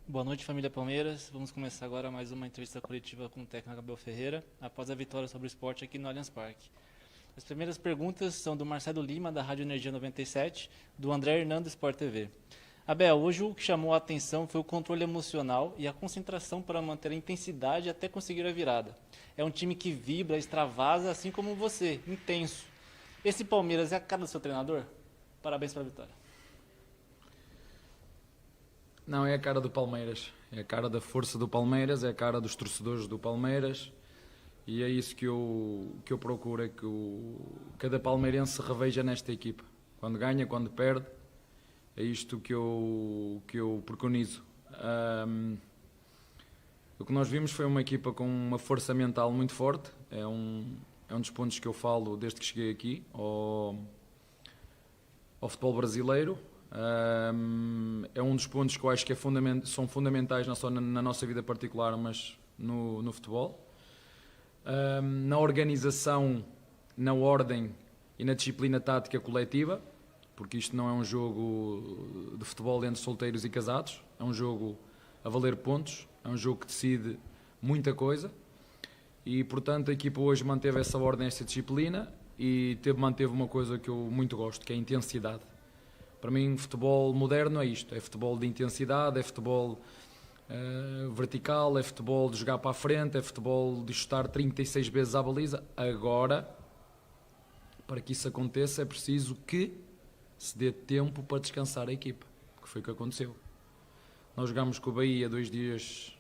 Boa noite, família Palmeiras. Vamos começar agora mais uma entrevista coletiva com o técnico Abel Ferreira, após a vitória sobre o Sport aqui no Allianz Parque. As primeiras perguntas são do Marcelo Lima, da Rádio Energia 97, do André Hernando, Sport TV. Abel, hoje o que chamou a atenção foi o controle emocional e a concentração para manter a intensidade até conseguir a virada. É um time que vibra, extravasa, assim como você, intenso. Esse Palmeiras é a cara do seu treinador? Parabéns pela vitória. Não, é a cara do Palmeiras, é a cara da força do Palmeiras, é a cara dos torcedores do Palmeiras e é isso que eu procuro, é que cada palmeirense se reveja nesta equipa, quando ganha, quando perde, é isto que eu preconizo. O que nós vimos foi uma equipa com uma força mental muito forte, é um dos pontos que eu falo desde que cheguei aqui ao futebol brasileiro. É um dos pontos que eu acho que são fundamentais não só na nossa vida particular, mas no futebol. Na organização, na ordem e na disciplina tática coletiva, porque isto não é um jogo de futebol entre solteiros e casados, é um jogo a valer pontos, é um jogo que decide muita coisa e, portanto, a equipa hoje manteve essa ordem, essa disciplina e manteve uma coisa que eu muito gosto, que é a intensidade. Para mim, futebol moderno é isto, é futebol de intensidade, é futebol vertical, é futebol de jogar para a frente, é futebol de chutar 36 vezes à baliza. Agora, para que isso aconteça, é preciso que se dê tempo para descansar a equipa, que foi o que aconteceu. Nós jogámos com o Bahia 2 dias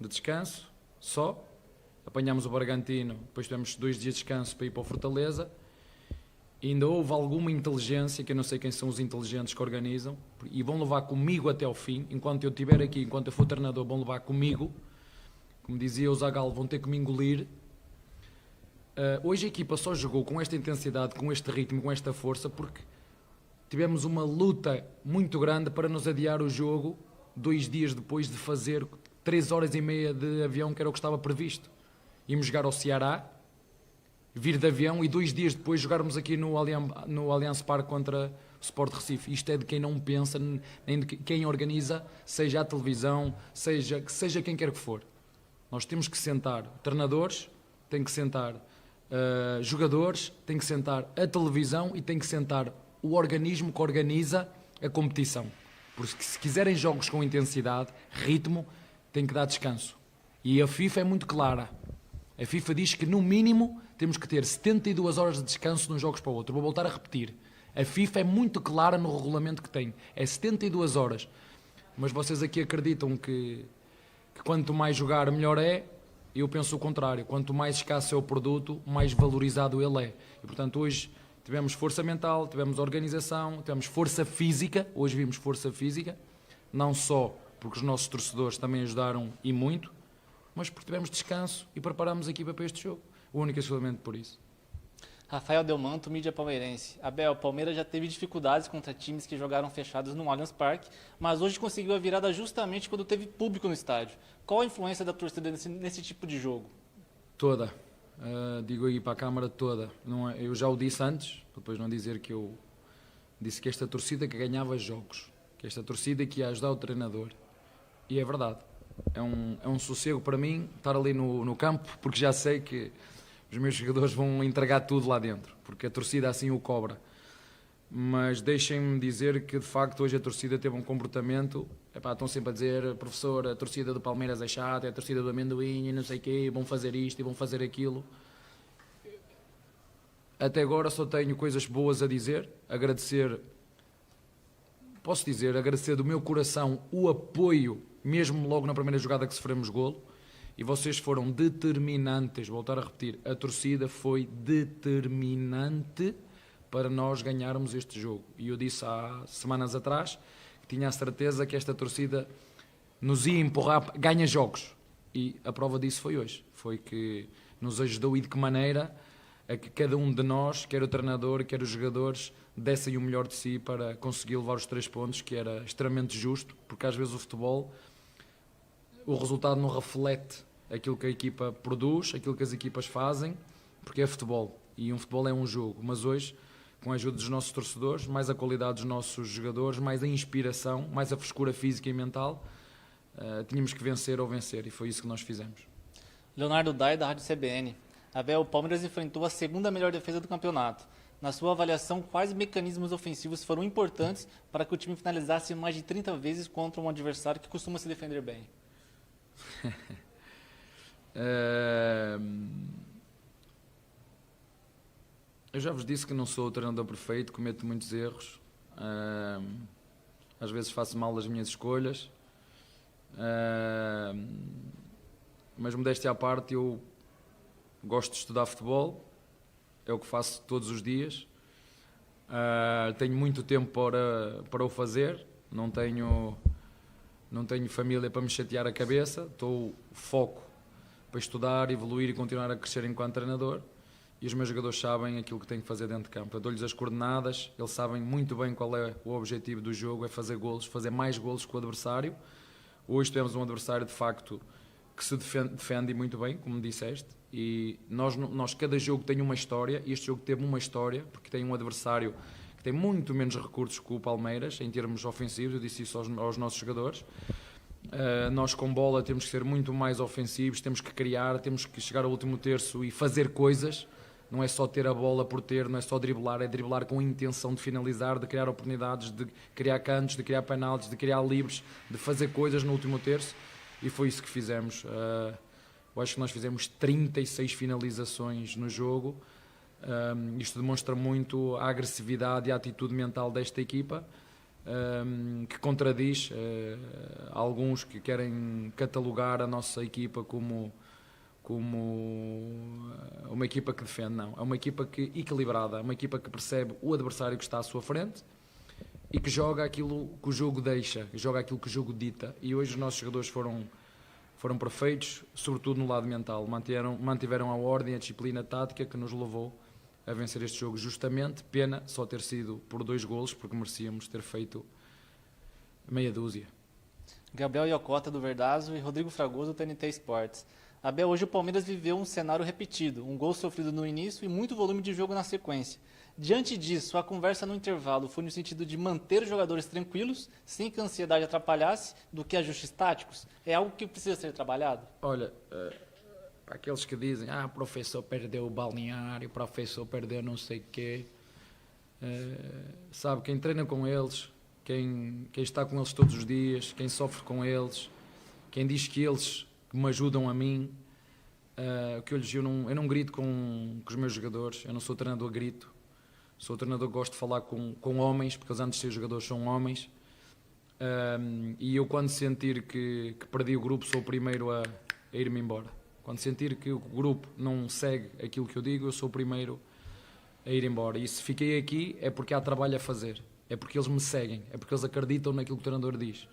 de descanso, só, apanhámos o Bragantino, depois tivemos 2 dias de descanso para ir para o Fortaleza. E ainda houve alguma inteligência, que eu não sei quem são os inteligentes que organizam, e vão levar comigo até ao fim, enquanto eu estiver aqui, enquanto eu for treinador, vão levar comigo, como dizia o Zagallo, vão ter que me engolir. Hoje a equipa só jogou com esta intensidade, com este ritmo, com esta força, porque tivemos uma luta muito grande para nos adiar o jogo 2 dias depois de fazer 3 horas e meia de avião, que era o que estava previsto. Íamos jogar ao Ceará, vir de avião e 2 dias depois jogarmos aqui no Allianz Parque contra o Sport Recife. Isto é de quem não pensa, nem de quem organiza, seja a televisão, seja quem quer que for. Nós temos que sentar treinadores, tem que sentar jogadores, tem que sentar a televisão e tem que sentar o organismo que organiza a competição. Porque se quiserem jogos com intensidade, ritmo, tem que dar descanso. E a FIFA é muito clara. A FIFA diz que, no mínimo, temos que ter 72 horas de descanso de uns jogos para o outro. Vou voltar a repetir. A FIFA é muito clara no regulamento que tem. É 72 horas. Mas vocês aqui acreditam que quanto mais jogar, melhor é. Eu penso o contrário. Quanto mais escasso é o produto, mais valorizado ele é. E, portanto, hoje tivemos força mental, tivemos organização, tivemos força física. Hoje vimos força física. Não só porque os nossos torcedores também ajudaram e muito, mas porque tivemos descanso e preparámos a equipa para este jogo. O único e exclusivamente por isso. Rafael Delmanto, mídia palmeirense. Abel, o Palmeiras já teve dificuldades contra times que jogaram fechados no Allianz Parque, mas hoje conseguiu a virada justamente quando teve público no estádio. Qual a influência da torcida nesse tipo de jogo? Toda. Digo aí para a Câmara toda. Não é, eu já o disse antes, depois não dizer que eu disse que esta torcida que ganhava jogos, que esta torcida que ia ajudar o treinador. E é verdade. É um sossego para mim estar ali no campo, porque já sei que os meus jogadores vão entregar tudo lá dentro, porque a torcida assim o cobra. Mas deixem-me dizer que de facto hoje a torcida teve um comportamento, estão sempre a dizer, professor, a torcida do Palmeiras é chata, é a torcida do amendoim e não sei o quê, vão fazer isto e vão fazer aquilo. Até agora só tenho coisas boas a dizer, agradecer do meu coração o apoio, mesmo logo na primeira jogada que sofremos golo, e vocês foram determinantes, vou voltar a repetir, a torcida foi determinante para nós ganharmos este jogo. E eu disse há semanas atrás que tinha a certeza que esta torcida nos ia empurrar, ganha jogos. E a prova disso foi hoje, foi que nos ajudou e de que maneira a que cada um de nós, quer o treinador, quer os jogadores, dessem o melhor de si para conseguir levar os 3 pontos, que era extremamente justo, porque às vezes o futebol, o resultado não reflete aquilo que a equipa produz, aquilo que as equipas fazem, porque é futebol, e um futebol é um jogo. Mas hoje, com a ajuda dos nossos torcedores, mais a qualidade dos nossos jogadores, mais a inspiração, mais a frescura física e mental, tínhamos que vencer ou vencer, e foi isso que nós fizemos. Leonardo Dai, da Rádio CBN. Abel, o Palmeiras enfrentou a segunda melhor defesa do campeonato. Na sua avaliação, quais mecanismos ofensivos foram importantes para que o time finalizasse mais de 30 vezes contra um adversário que costuma se defender bem? Eu já vos disse que não sou o treinador perfeito, cometo muitos erros. Às vezes faço mal as minhas escolhas. Mas modéstia à parte, eu gosto de estudar futebol, é o que faço todos os dias. Tenho muito tempo para o fazer, não tenho família para me chatear a cabeça, estou foco para estudar, evoluir e continuar a crescer enquanto treinador, e os meus jogadores sabem aquilo que têm que fazer dentro de campo. Eu dou-lhes as coordenadas, eles sabem muito bem qual é o objetivo do jogo, é fazer golos, fazer mais golos que o adversário. Hoje temos um adversário de facto que se defende muito bem, como disseste, e nós cada jogo tem uma história, e este jogo teve uma história, porque tem um adversário que tem muito menos recursos que o Palmeiras, em termos ofensivos, eu disse isso aos nossos jogadores. Nós com bola temos que ser muito mais ofensivos, temos que criar, temos que chegar ao último terço e fazer coisas, não é só ter a bola por ter, não é só driblar, é driblar com a intenção de finalizar, de criar oportunidades, de criar cantos, de criar penaltis, de criar livres, de fazer coisas no último terço. E foi isso que fizemos. Eu acho que nós fizemos 36 finalizações no jogo. Isto demonstra muito a agressividade e a atitude mental desta equipa, que contradiz alguns que querem catalogar a nossa equipa como uma equipa que defende. Não, é uma equipa equilibrada, é uma equipa que percebe o adversário que está à sua frente e que joga aquilo que o jogo deixa, joga aquilo que o jogo dita. E hoje os nossos jogadores foram perfeitos, sobretudo no lado mental. Mantiveram a ordem, a disciplina tática que nos levou a vencer este jogo justamente. Pena só ter sido por 2 golos, porque merecíamos ter feito meia dúzia. Gabriel Iocota, do Verdazo, e Rodrigo Fragoso, do TNT Sports. Abel, hoje o Palmeiras viveu um cenário repetido, um gol sofrido no início e muito volume de jogo na sequência. Diante disso, a conversa no intervalo foi no sentido de manter os jogadores tranquilos, sem que a ansiedade atrapalhasse, do que ajustes táticos? É algo que precisa ser trabalhado? Olha, para aqueles que dizem, o professor perdeu o balneário, o professor perdeu não sei o quê, sabe, quem treina com eles, quem está com eles todos os dias, quem sofre com eles, quem diz que eles me ajudam a mim, eu não grito com os meus jogadores, eu não sou treinador grito. Sou treinador que gosto de falar com homens, porque eles antes de ser jogadores são homens, e eu quando sentir que perdi o grupo sou o primeiro a ir-me embora. Quando sentir que o grupo não segue aquilo que eu digo, eu sou o primeiro a ir embora. E se fiquei aqui é porque há trabalho a fazer, é porque eles me seguem, é porque eles acreditam naquilo que o treinador diz.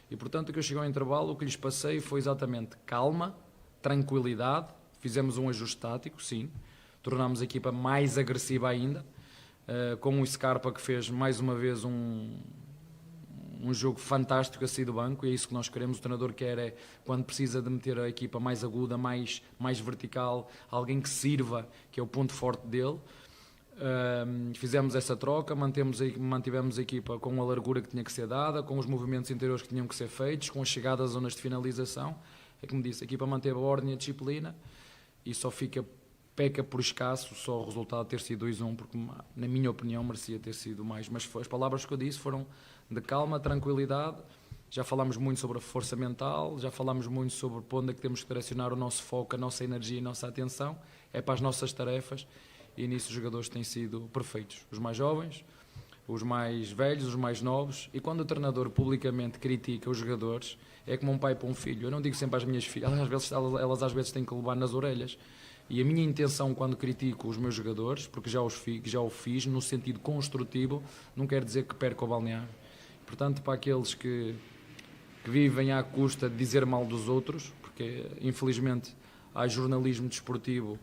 E portanto o que eu cheguei ao intervalo, o que lhes passei foi exatamente calma, tranquilidade, fizemos um ajuste tático, sim, tornámos a equipa mais agressiva ainda, com o Scarpa que fez mais uma vez um jogo fantástico a sair do banco, e é isso que nós queremos. O treinador quer quando precisa de meter a equipa mais aguda, mais vertical, alguém que sirva, que é o ponto forte dele. Fizemos essa troca, mantivemos a equipa com a largura que tinha que ser dada, com os movimentos interiores que tinham que ser feitos, com a chegada às zonas de finalização. É como disse, a equipa manteve a ordem e a disciplina, e só peca por escasso só o resultado ter sido 2-1, porque na minha opinião merecia ter sido mais, mas as palavras que eu disse foram de calma, tranquilidade. Já falámos muito sobre a força mental, já falámos muito sobre onde é que temos que direcionar o nosso foco, a nossa energia e a nossa atenção, é para as nossas tarefas, e nisso os jogadores têm sido perfeitos, os mais jovens, os mais velhos, os mais novos. E quando o treinador publicamente critica os jogadores, é como um pai para um filho. Eu não digo sempre às minhas filhas, elas às vezes têm que levar nas orelhas. E a minha intenção quando critico os meus jogadores, porque já o fiz no sentido construtivo, não quer dizer que perca o balneário. Portanto, para aqueles que vivem à custa de dizer mal dos outros, porque infelizmente há jornalismo desportivo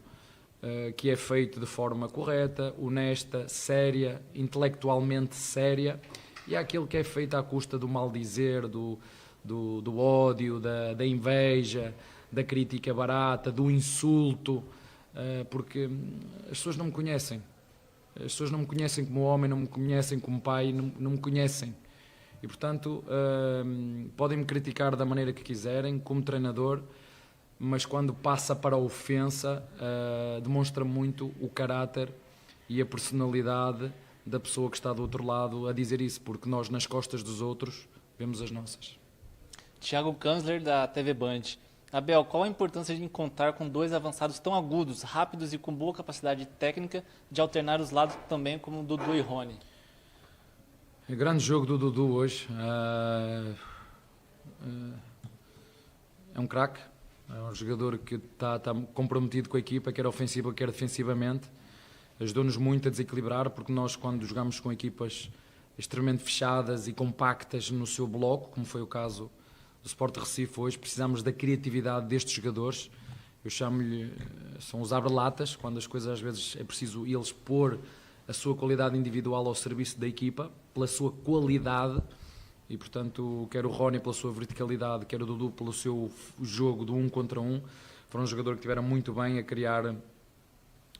que é feito de forma correta, honesta, séria, intelectualmente séria, e há aquele que é feito à custa do maldizer, do ódio, da inveja, da crítica barata, do insulto, porque as pessoas não me conhecem. As pessoas não me conhecem como homem, não me conhecem como pai, não me conhecem. E, portanto, podem-me criticar da maneira que quiserem, como treinador, mas quando passa para a ofensa, demonstra muito o caráter e a personalidade da pessoa que está do outro lado a dizer isso, porque nós, nas costas dos outros, vemos as nossas. Thiago Kanzler, da TV Band. Abel, qual a importância de contar com dois avançados tão agudos, rápidos e com boa capacidade técnica de alternar os lados também, como Dudu e Rony? É grande jogo do Dudu hoje. É um craque. É um jogador que está comprometido com a equipa, quer ofensiva, quer defensivamente. Ajudou-nos muito a desequilibrar, porque nós, quando jogamos com equipas extremamente fechadas e compactas no seu bloco, como foi o caso do Sport Recife hoje, precisamos da criatividade destes jogadores. Eu chamo-lhe, são os abre-latas, quando as coisas às vezes é preciso eles pôr a sua qualidade individual ao serviço da equipa, pela sua qualidade, e portanto quer o Rony pela sua verticalidade, quer o Dudu pelo seu jogo do 1 contra 1, foram um jogador que estiveram muito bem a criar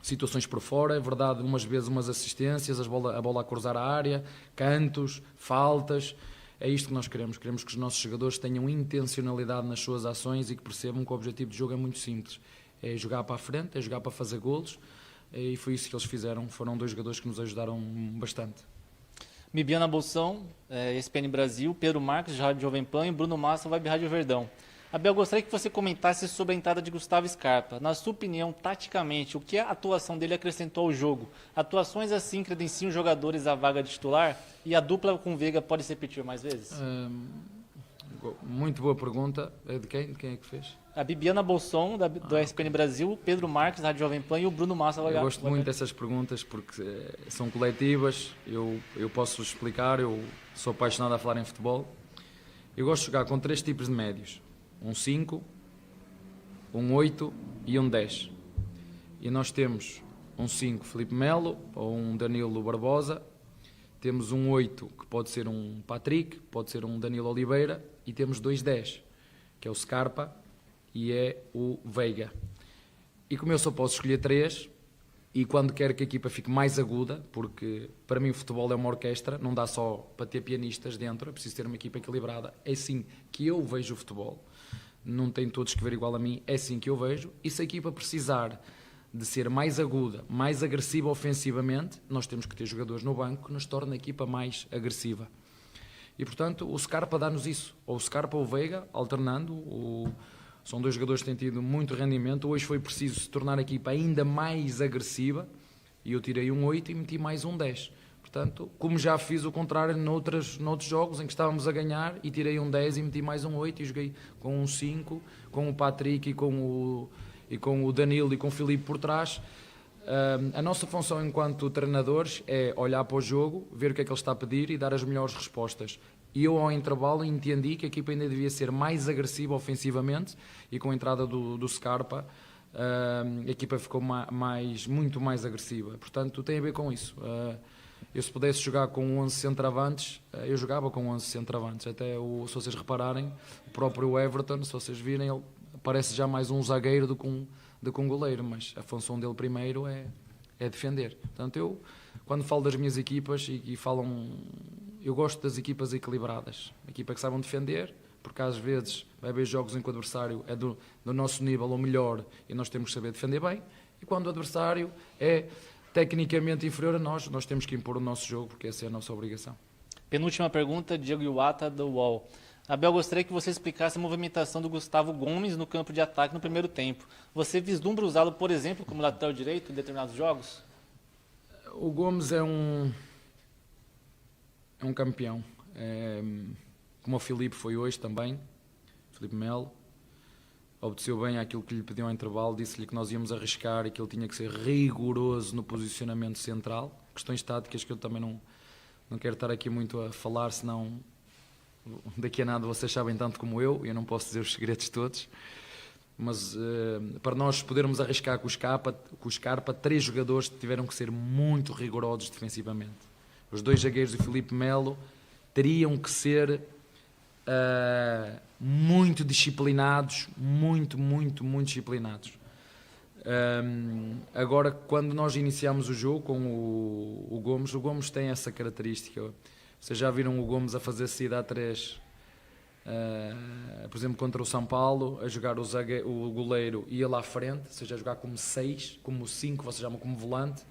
situações por fora, é verdade, umas vezes umas assistências, a bola a cruzar a área, cantos, faltas. É isto que nós queremos que os nossos jogadores tenham intencionalidade nas suas ações e que percebam que o objetivo de jogo é muito simples, é jogar para a frente, é jogar para fazer golos, e foi isso que eles fizeram. Foram dois jogadores que nos ajudaram bastante. Bibiana Bolsão, ESPN Brasil, Pedro Marques, Rádio Jovem Pan, e Bruno Massa, Web Rádio Verdão. Abel, gostaria que você comentasse sobre a entrada de Gustavo Scarpa. Na sua opinião, taticamente, o que a atuação dele acrescentou ao jogo? Atuações assim credenciam jogadores à vaga de titular? E a dupla com Veiga pode se repetir mais vezes? Muito boa pergunta. De quem? De quem é que fez? A Bibiana Bolson, do ESPN Brasil, Pedro Marques, Rádio Jovem Pan, e o Bruno Massa. Eu gosto muito dessas perguntas porque são coletivas. Eu posso explicar, eu sou apaixonado a falar em futebol. Eu gosto de jogar com 3 tipos de médios. Um 5, um 8 e um 10. E nós temos um 5 Filipe Melo ou um Danilo Barbosa. Temos um 8 que pode ser um Patrick, pode ser um Danilo Oliveira. E temos 2 10, que é o Scarpa e é o Veiga. E como eu só posso escolher 3, e quando quero que a equipa fique mais aguda, porque para mim o futebol é uma orquestra, não dá só para ter pianistas dentro, é preciso ter uma equipa equilibrada. É assim que eu vejo o futebol. Não tem todos que ver igual a mim, é assim que eu vejo. E se a equipa precisar de ser mais aguda, mais agressiva ofensivamente, nós temos que ter jogadores no banco que nos tornem a equipa mais agressiva. E portanto o Scarpa dá-nos isso, ou o Scarpa ou o Veiga, alternando. São 2 jogadores que têm tido muito rendimento. Hoje foi preciso se tornar a equipa ainda mais agressiva e eu tirei um 8 e meti mais um 10. Portanto, como já fiz o contrário noutros jogos em que estávamos a ganhar e tirei um 10 e meti mais um 8 e joguei com um 5, com o Patrick e com o Danilo e com o Filipe por trás. A nossa função enquanto treinadores é olhar para o jogo, ver o que é que ele está a pedir e dar as melhores respostas. E eu, ao intervalo, entendi que a equipa ainda devia ser mais agressiva ofensivamente e com a entrada do Scarpa, a equipa ficou muito mais agressiva. Portanto, tem a ver com isso. Eu, se pudesse jogar com 11 centroavantes, eu jogava com 11 centroavantes. Até, se vocês repararem, o próprio Everton, se vocês virem, ele parece já mais um zagueiro do que um goleiro, mas a função dele primeiro é defender. Portanto, eu, quando falo das minhas equipas e falam... Eu gosto das equipas equilibradas, a equipa que saibam defender, porque às vezes vai haver jogos em que o adversário é do nosso nível ou melhor e nós temos que saber defender bem, e quando o adversário é tecnicamente inferior a nós temos que impor o nosso jogo, porque essa é a nossa obrigação. Penúltima pergunta, Diego Iwata, do UOL. Abel, gostaria que você explicasse a movimentação do Gustavo Gomes no campo de ataque no primeiro tempo. Você vislumbra usá-lo, por exemplo, como lateral direito em determinados jogos? O Gomes é um campeão, como o Filipe foi hoje também, Filipe Melo, obedeceu bem àquilo que lhe pediu ao intervalo, disse-lhe que nós íamos arriscar e que ele tinha que ser rigoroso no posicionamento central, questões táticas que eu também não quero estar aqui muito a falar, senão daqui a nada vocês sabem tanto como eu não posso dizer os segredos todos, mas para nós podermos arriscar com o Scarpa, 3 jogadores tiveram que ser muito rigorosos defensivamente. Os 2 zagueiros do Filipe Melo teriam que ser muito disciplinados, muito disciplinados. Agora, quando nós iniciamos o jogo com o Gomes tem essa característica. Vocês já viram o Gomes a fazer saída a 3, por exemplo, contra o São Paulo, a jogar o goleiro ia lá à frente, ou seja, a jogar como 6, como 5, vocês chamam como volante.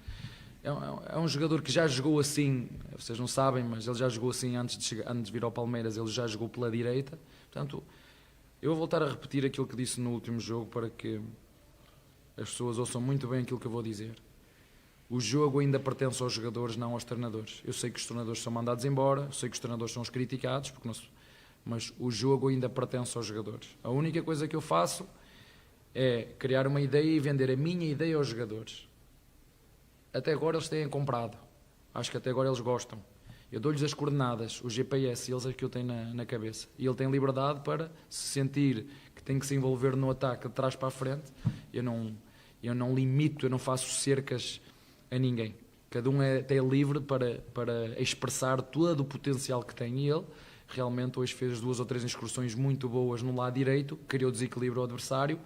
É um jogador que já jogou assim, vocês não sabem, mas ele já jogou assim antes de vir ao Palmeiras, ele já jogou pela direita. Portanto, eu vou voltar a repetir aquilo que disse no último jogo para que as pessoas ouçam muito bem aquilo que eu vou dizer. O jogo ainda pertence aos jogadores, não aos treinadores. Eu sei que os treinadores são mandados embora, eu sei que os treinadores são os criticados, mas o jogo ainda pertence aos jogadores. A única coisa que eu faço é criar uma ideia e vender a minha ideia aos jogadores. Até agora eles têm comprado. Acho que até agora eles gostam. Eu dou-lhes as coordenadas, o GPS, eles é que eu tenho na cabeça. E ele tem liberdade para se sentir que tem que se envolver no ataque de trás para a frente. Eu não limito, eu não faço cercas a ninguém. Cada um é livre para expressar todo o potencial que tem. E ele realmente hoje fez 2 ou 3 incursões muito boas no lado direito, criou desequilíbrio ao adversário,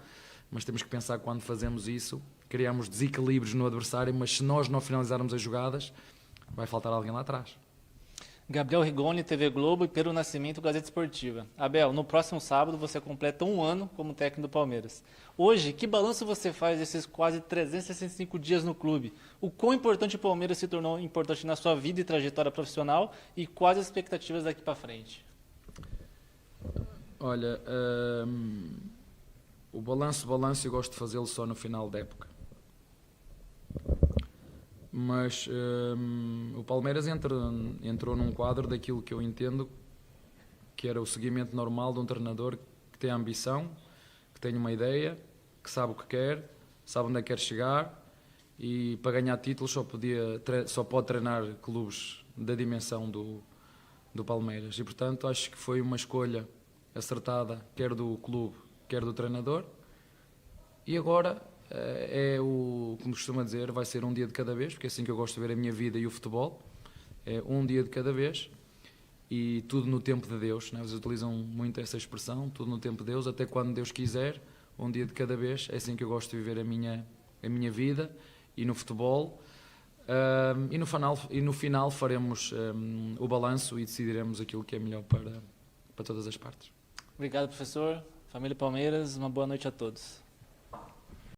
mas temos que pensar que quando fazemos isso, criamos desequilíbrios no adversário, mas se nós não finalizarmos as jogadas, vai faltar alguém lá atrás. Gabriel Rigoni, TV Globo, e Pedro Nascimento, Gazeta Esportiva. Abel, no próximo sábado você completa 1 ano como técnico do Palmeiras. Hoje, que balanço você faz desses quase 365 dias no clube? O quão importante o Palmeiras se tornou importante na sua vida e trajetória profissional e quais as expectativas daqui para frente? Olha, o balanço eu gosto de fazê-lo só no final da época. Mas o Palmeiras entrou num quadro daquilo que eu entendo que era o seguimento normal de um treinador que tem ambição, que tem uma ideia, que sabe o que quer, sabe onde é que quer chegar e para ganhar títulos só pode treinar clubes da dimensão do Palmeiras. E portanto acho que foi uma escolha acertada, quer do clube, quer do treinador. E agora como costuma dizer, vai ser um dia de cada vez, porque é assim que eu gosto de ver a minha vida e o futebol. É um dia de cada vez e tudo no tempo de Deus, né? Eles utilizam muito essa expressão, tudo no tempo de Deus, até quando Deus quiser, um dia de cada vez. É assim que eu gosto de viver a minha vida e no futebol. E no final faremos o balanço e decidiremos aquilo que é melhor para todas as partes. Obrigado, professor. Família Palmeiras, uma boa noite a todos.